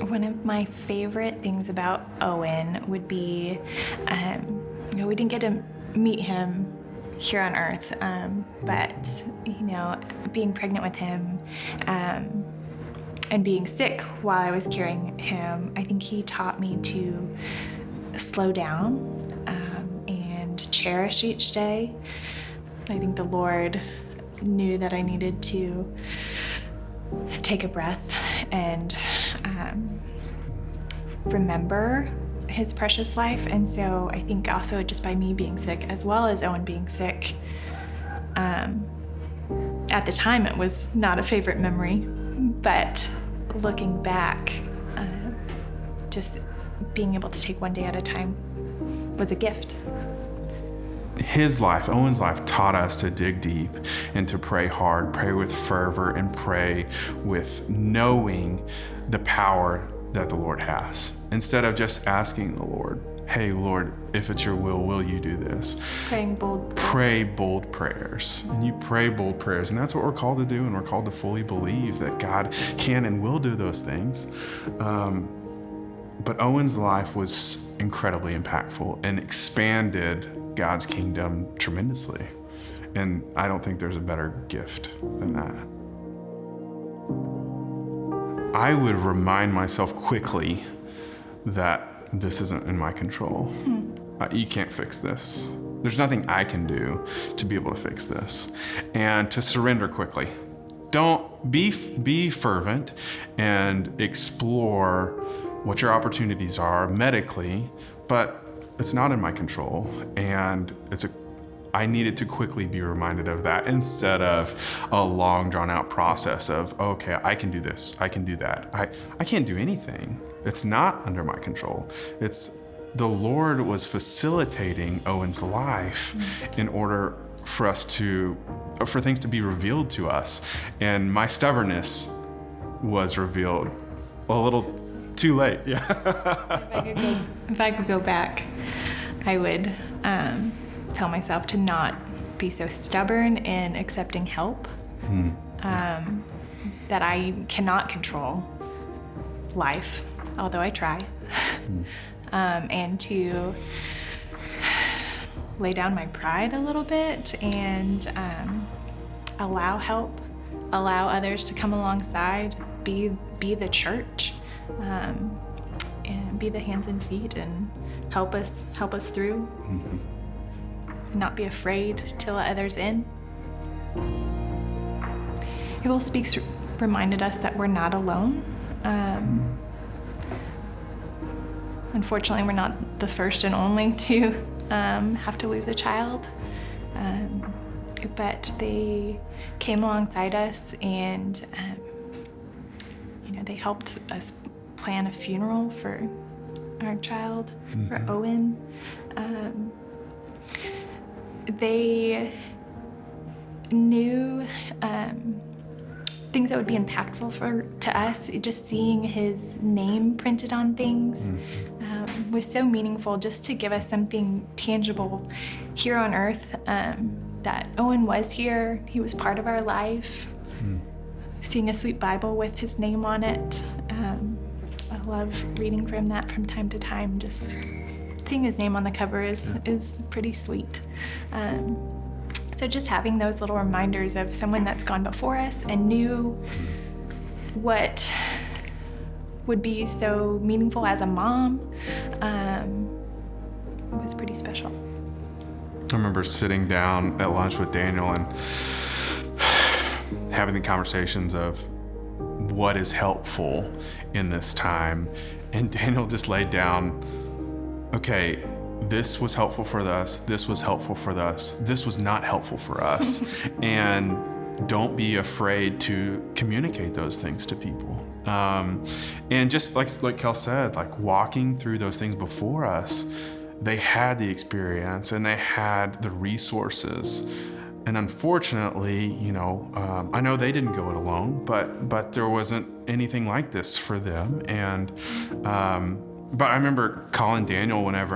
One of my favorite things about Owen would be, we didn't get to meet him here on Earth, but being pregnant with him and being sick while I was carrying him, I think he taught me to slow down and cherish each day. I think the Lord knew that I needed to take a breath and remember his precious life. And so I think also just by me being sick, as well as Owen being sick, at the time it was not a favorite memory, but looking back, just being able to take one day at a time was a gift. His life, Owen's life, taught us to dig deep and to pray hard, pray with fervor, and pray with knowing the power that the Lord has. Instead of just asking the Lord, hey, Lord, if it's your will you do this? Praying bold. Pray bold prayers. And you pray bold prayers. And that's what we're called to do. And we're called to fully believe that God can and will do those things. But Owen's life was incredibly impactful and expanded God's kingdom tremendously. And I don't think there's a better gift than that. I would remind myself quickly that this isn't in my control. You can't fix this. There's nothing I can do to be able to fix this. And to surrender quickly. Don't be fervent and explore what your opportunities are medically, but it's not in my control. And I needed to quickly be reminded of that instead of a long drawn out process of, okay, I can do this, I can do that. I can't do anything. It's not under my control. It's the Lord was facilitating Owen's life in order for things to be revealed to us. And my stubbornness was revealed a little too late. Yeah. If I could go back, I would tell myself to not be so stubborn in accepting help, that I cannot control life, although I try, and to lay down my pride a little bit and allow help, allow others to come alongside, be the church, and be the hands and feet and help us through. Not be afraid to let others in. Evil Speaks reminded us that we're not alone. Unfortunately, we're not the first and only to have to lose a child. But they came alongside us and they helped us plan a funeral for our child, for Owen. They knew things that would be impactful to us. Just seeing his name printed on things was so meaningful, just to give us something tangible here on earth, that Owen was here, he was part of our life. Seeing a sweet Bible with his name on it, I love reading from that from time to time. Just seeing his name on the cover is pretty sweet. So just having those little reminders of someone that's gone before us and knew what would be so meaningful as a mom was pretty special. I remember sitting down at lunch with Daniel and having the conversations of what is helpful in this time. And Daniel just laid down, okay, this was helpful for us, this was helpful for us, this was not helpful for us. And don't be afraid to communicate those things to people. And just like Kel said, like walking through those things before us, they had the experience and they had the resources. And unfortunately, I know they didn't go it alone, but there wasn't anything like this for them. And but I remember calling Daniel whenever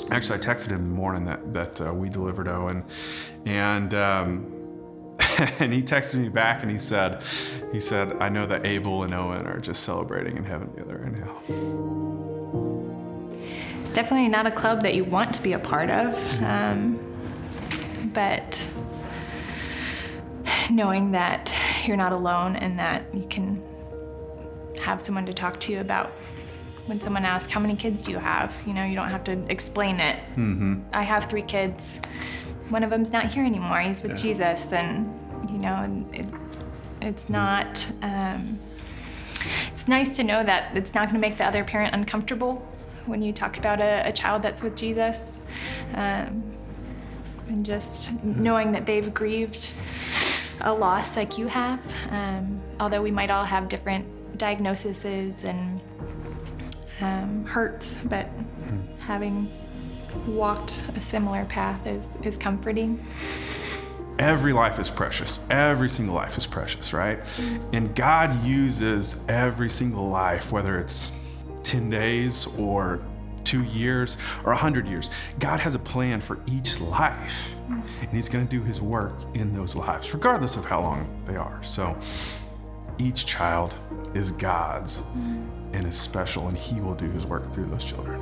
actually I texted him in the morning that we delivered Owen, and And he texted me back and he said, I know that Abel and Owen are just celebrating in heaven together right now. It's definitely not a club that you want to be a part of, but knowing that you're not alone and that you can have someone to talk to about when someone asks, how many kids do you have? You know, you don't have to explain it. Mm-hmm. I have 3 kids. One of them's not here anymore. He's with Jesus, and you know, it's not. It's nice to know that it's not going to make the other parent uncomfortable when you talk about a child that's with Jesus, and just knowing that they've grieved a loss like you have. Although we might all have different diagnoses and hurts, but having walked a similar path is comforting. Every life is precious. Every single life is precious, right? And God uses every single life, whether it's 10 days or 2 years or 100 years. God has a plan for each life, and he's going to do his work in those lives, regardless of how long they are. So each child is God's and is special, and he will do his work through those children.